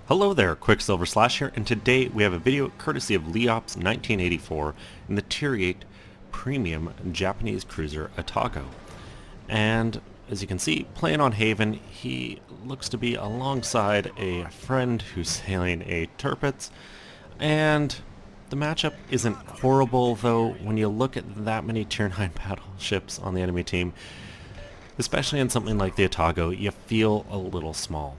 Hello there, Qckslvrslash here, and today we have a video courtesy of Leops 1984 in the Tier 8 Premium Japanese cruiser Atago. And as you can see, playing on Haven, he looks to be alongside a friend who's sailing a Tirpitz, and the matchup isn't horrible, though when you look at that many Tier 9 battleships on the enemy team, especially in something like the Atago, you feel a little small.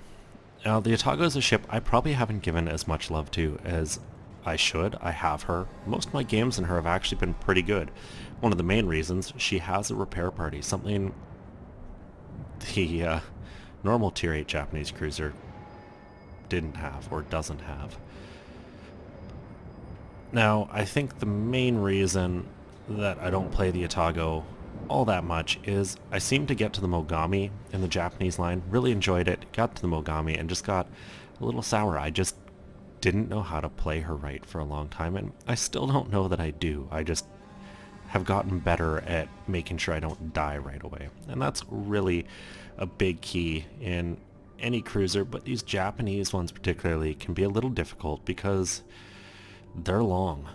Now, the Atago is a ship I probably haven't given as much love to as I should. I have her. Most of my games in her have actually been pretty good. One of the main reasons, she has a repair party, something the normal Tier 8 Japanese cruiser didn't have or doesn't have. Now, I think the main reason that I don't play the Atago all that much is I seem to get to the Mogami in the Japanese line, really enjoyed it, got to the Mogami and just got a little sour. I just didn't know how to play her right for a long time, and I still don't know that I do. I just have gotten better at making sure I don't die right away, and that's really a big key in any cruiser, but these Japanese ones particularly can be a little difficult because they're long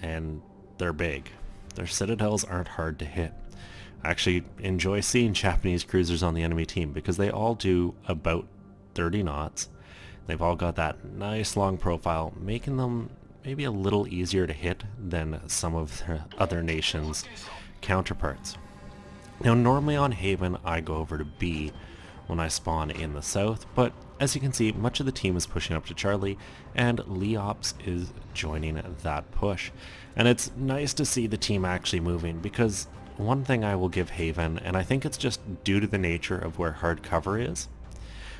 and they're big. Their citadels aren't hard to hit. I actually enjoy seeing Japanese cruisers on the enemy team because they all do about 30 knots. They've all got that nice long profile, making them maybe a little easier to hit than some of the other nations' counterparts. Now, normally on Haven, I go over to B when I spawn in the south, but as you can see, much of the team is pushing up to Charlie, and Leops is joining that push. And it's nice to see the team actually moving, because one thing I will give Haven, and I think it's just due to the nature of where hard cover is,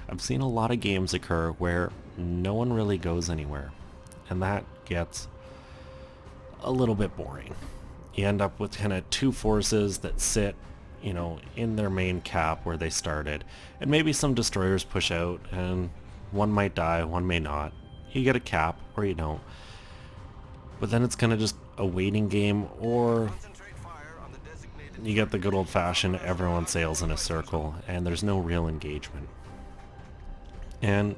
I've seen a lot of games occur where no one really goes anywhere, and that gets a little bit boring. You end up with kind of two forces that sit, you know, in their main cap where they started, and maybe some destroyers push out, and one might die, one may not. You get a cap, or you don't. But then it's kind of just a waiting game, or you get the good old-fashioned everyone sails in a circle, and there's no real engagement. And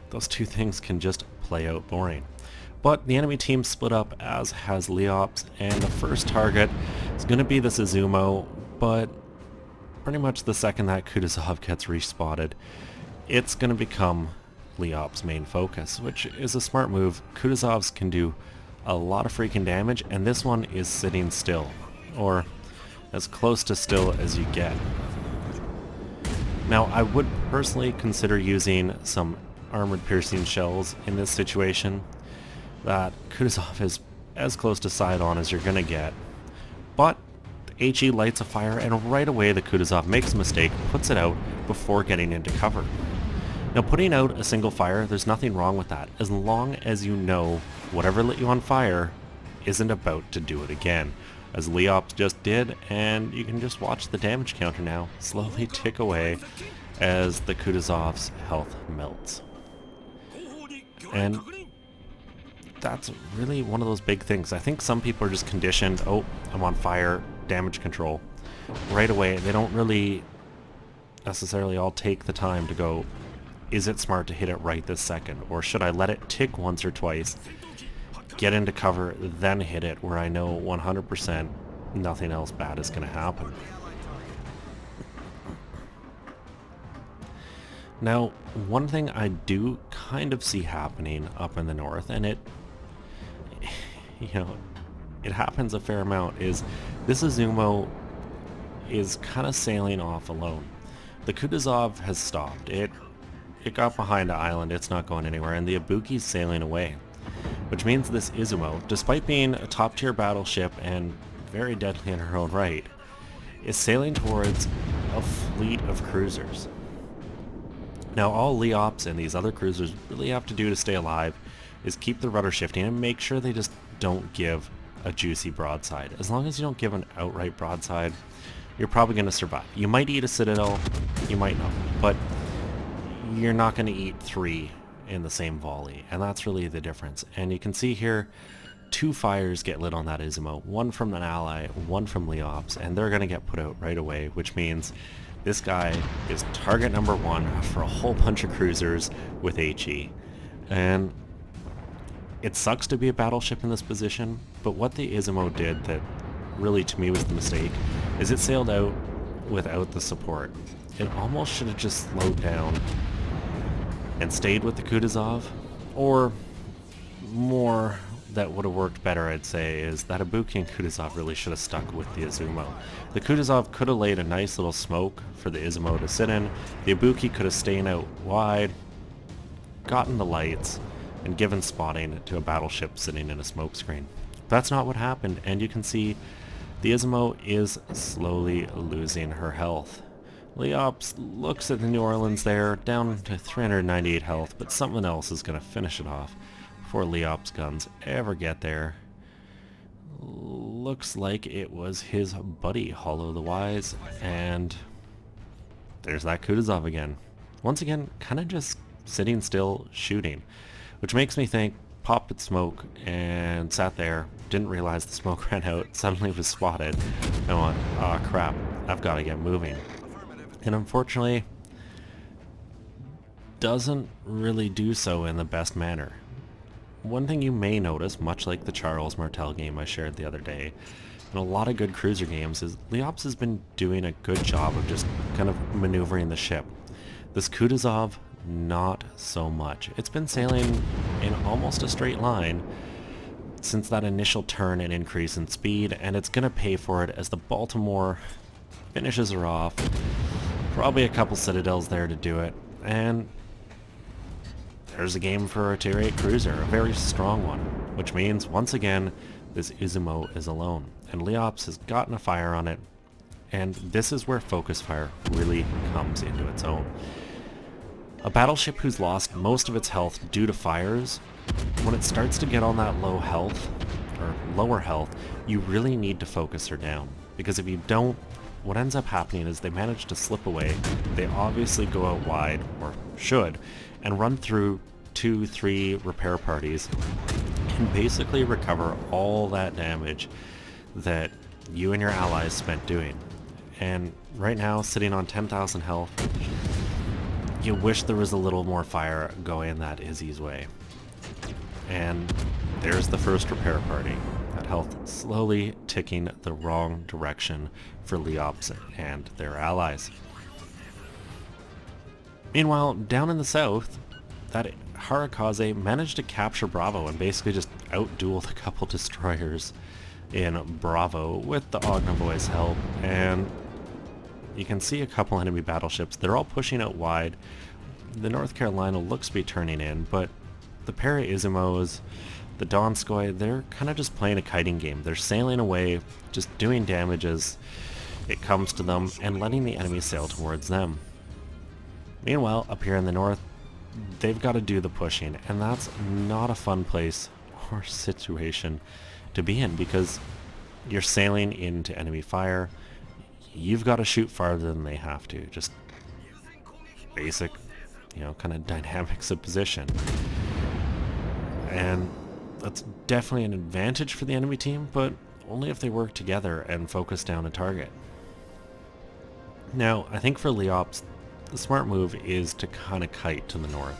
those two things can just play out boring. But the enemy team split up, as has Leops, and the first target is going to be this Izumo, but pretty much the second that Kutuzov gets respotted, it's going to become Leops' main focus, which is a smart move. Kutuzovs can do a lot of freaking damage, and this one is sitting still, or as close to still as you get. Now, I would personally consider using some armored piercing shells in this situation. That Kutuzov is as close to side on as you're gonna get, but HE lights a fire, and right away the Kutuzov makes a mistake, puts it out before getting into cover. Now, putting out a single fire, there's nothing wrong with that, as long as you know whatever lit you on fire isn't about to do it again, as Leops just did, and you can just watch the damage counter now slowly tick away as the Kutuzov's health melts. And that's really one of those big things. I think some people are just conditioned, oh, I'm on fire, damage control. Right away, they don't really necessarily all take the time to go, is it smart to hit it right this second? Or should I let it tick once or twice, get into cover, then hit it, where I know 100% nothing else bad is going to happen. Now, one thing I do kind of see happening up in the north, and it, you know, it happens a fair amount, is this Izumo is kind of sailing off alone. The Kutuzov has stopped. It got behind an island, it's not going anywhere, and the Ibuki's sailing away. Which means this Izumo, despite being a top tier battleship and very deadly in her own right, is sailing towards a fleet of cruisers. Now, all Leops and these other cruisers really have to do to stay alive is keep the rudder shifting and make sure they just don't give a juicy broadside. As long as you don't give an outright broadside, you're probably going to survive. You might eat a citadel, you might not, but you're not going to eat three in the same volley, and that's really the difference. And you can see here, two fires get lit on that Izumo, one from an ally, one from Leops, and they're going to get put out right away, which means this guy is target number one for a whole bunch of cruisers with HE. And it sucks to be a battleship in this position, but what the Izumo did that really to me was the mistake is it sailed out without the support. It almost should have just slowed down and stayed with the Kutuzov, or more that would have worked better, I'd say, is that Ibuki and Kutuzov really should have stuck with the Izumo. The Kutuzov could have laid a nice little smoke for the Izumo to sit in. The Ibuki could have stayed out wide, gotten the lights, and given spotting to a battleship sitting in a smoke screen. That's not what happened, and you can see the Izumo is slowly losing her health. Leops looks at the New Orleans there, down to 398 health, but something else is going to finish it off before Leop's guns ever get there. Looks like it was his buddy, Hollow the Wise, and there's that Kutuzov again. Once again, kind of just sitting still, shooting, which makes me think popped its smoke and sat there, didn't realize the smoke ran out, suddenly was spotted, and went, "Aw, crap, I've got to get moving." And unfortunately, doesn't really do so in the best manner. One thing you may notice, much like the Charles Martel game I shared the other day, in a lot of good cruiser games, is Leops has been doing a good job of just kind of maneuvering the ship. This Kutuzov, not so much. It's been sailing in almost a straight line since that initial turn and increase in speed, and it's going to pay for it as the Baltimore finishes her off. Probably a couple citadels there to do it, and there's a game for a tier 8 cruiser, a very strong one, which means, once again, this Izumo is alone, and Leops has gotten a fire on it, and this is where focus fire really comes into its own. A battleship who's lost most of its health due to fires, when it starts to get on that low health, or lower health, you really need to focus her down, because if you don't, what ends up happening is they manage to slip away. They obviously go out wide, or should, and run through 2-3 repair parties and basically recover all that damage that you and your allies spent doing. And right now, sitting on 10,000 health, you wish there was a little more fire going that Izzy's way. And there's the first repair party. That health slowly ticking the wrong direction for Leops and their allies. Meanwhile, down in the south, that Harakaze managed to capture Bravo and basically just outdueled a couple destroyers in Bravo with the Ognavoy's help, and you can see a couple enemy battleships. They're all pushing out wide. The North Carolina looks to be turning in, but the pair of Izumos, the Donskoy, they're kind of just playing a kiting game. They're sailing away, just doing damage as it comes to them, and letting the enemy sail towards them. Meanwhile, up here in the north, they've got to do the pushing, and that's not a fun place or situation to be in, because you're sailing into enemy fire. You've got to shoot farther than they have to. Just basic, kind of dynamics of position. And that's definitely an advantage for the enemy team, but only if they work together and focus down a target. Now, I think for Leops, the smart move is to kind of kite to the north.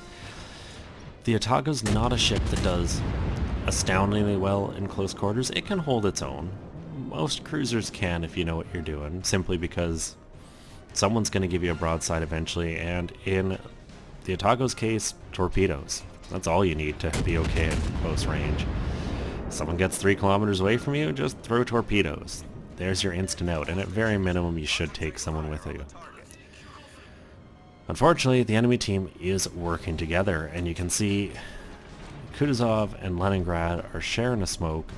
The Atago's not a ship that does astoundingly well in close quarters. It can hold its own. Most cruisers can if you know what you're doing, simply because someone's going to give you a broadside eventually, and in the Atago's case, torpedoes. That's all you need to be okay at close range. Someone gets 3 kilometers away from you, just throw torpedoes. There's your instant out, and at very minimum you should take someone with you. Unfortunately, the enemy team is working together, and you can see Kutuzov and Leningrad are sharing a smoke.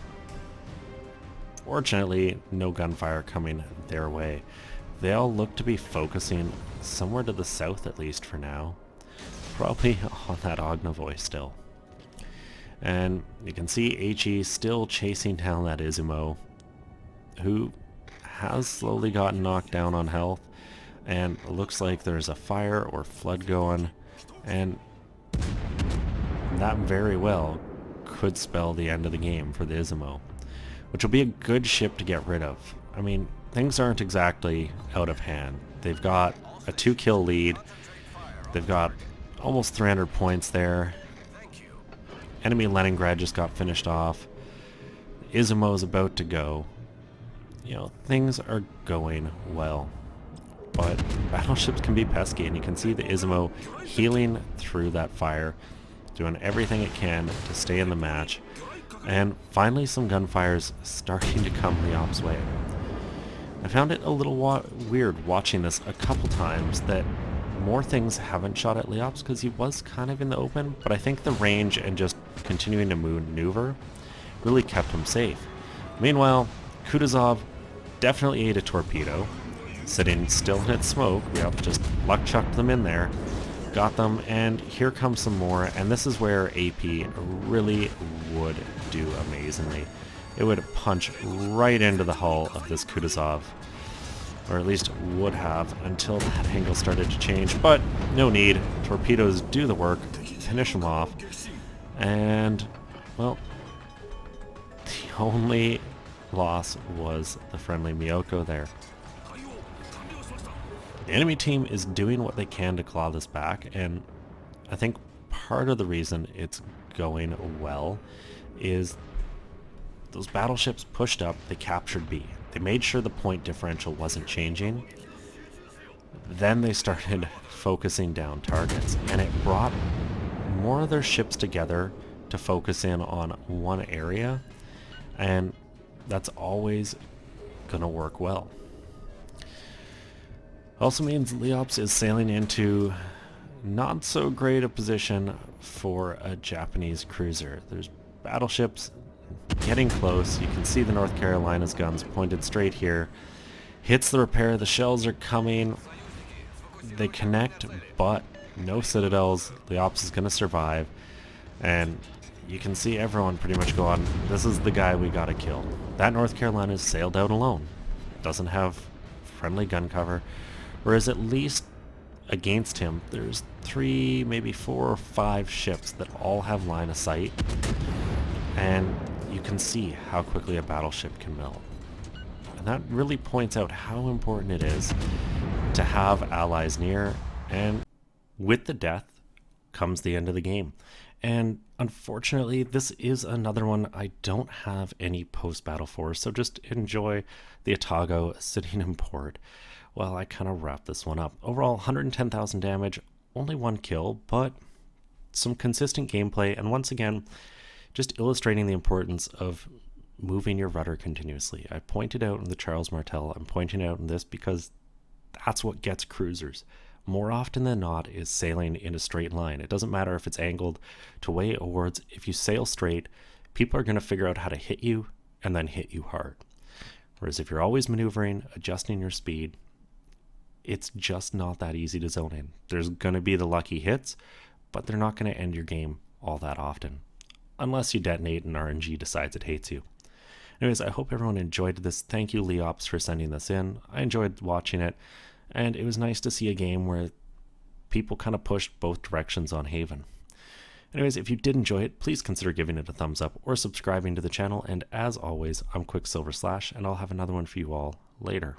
Fortunately, no gunfire coming their way. They all look to be focusing somewhere to the south, at least for now. Probably on that Ognavoy still. And you can see HE still chasing down that Izumo, who has slowly gotten knocked down on health, and it looks like there's a fire or flood going, and that very well could spell the end of the game for the Izumo, which will be a good ship to get rid of. I mean, things aren't exactly out of hand. They've got a 2-kill lead. They've got almost 300 points there. Enemy Leningrad just got finished off. Izumo is about to go. You know, things are going well. But battleships can be pesky, and you can see the Izumo healing through that fire, doing everything it can to stay in the match. And finally some gunfires starting to come the Ops way. I found it a little weird watching this a couple times that more things haven't shot at Leops because he was kind of in the open, but I think the range and just continuing to maneuver really kept him safe. Meanwhile, Kutuzov definitely ate a torpedo, sitting still in its smoke. Yep, just luck chucked them in there, got them, and here comes some more, and this is where AP really would do amazingly. It would punch right into the hull of this Kutuzov, or at least would have until that angle started to change, but no need. Torpedoes do the work, finish them off, and, well, the only loss was the friendly Miyoko there. The enemy team is doing what they can to claw this back, and I think part of the reason it's going well is those battleships pushed up, they captured B. They made sure the point differential wasn't changing. Then they started focusing down targets, and it brought more of their ships together to focus in on one area, and that's always gonna work well. Also means Leops is sailing into not so great a position for a Japanese cruiser. There's battleships getting close. You can see the North Carolina's guns pointed straight here. Hits the repair, the shells are coming. They connect, but no citadels. Leops is going to survive. And you can see everyone pretty much go on, this is the guy we gotta kill. That North Carolina's sailed out alone. Doesn't have friendly gun cover. Whereas at least against him, there's 3, maybe 4 or 5 ships that all have line of sight. And you can see how quickly a battleship can melt. And that really points out how important it is to have allies near, and with the death comes the end of the game. And unfortunately, this is another one I don't have any post-battle for, so just enjoy the Atago sitting in port while I kind of wrap this one up. Overall, 110,000 damage, only 1 kill, but some consistent gameplay, and once again, just illustrating the importance of moving your rudder continuously. I pointed out in the Charles Martel, I'm pointing out in this because that's what gets cruisers. More often than not is sailing in a straight line. It doesn't matter if it's angled to way or if you sail straight, people are going to figure out how to hit you and then hit you hard. Whereas if you're always maneuvering, adjusting your speed, it's just not that easy to zone in. There's going to be the lucky hits, but they're not going to end your game all that often. Unless you detonate and RNG decides it hates you. Anyways, I hope everyone enjoyed this. Thank you, Leops, for sending this in. I enjoyed watching it, and it was nice to see a game where people kind of pushed both directions on Haven. Anyways, if you did enjoy it, please consider giving it a thumbs up or subscribing to the channel, and as always, I'm Qckslvrslash, and I'll have another one for you all later.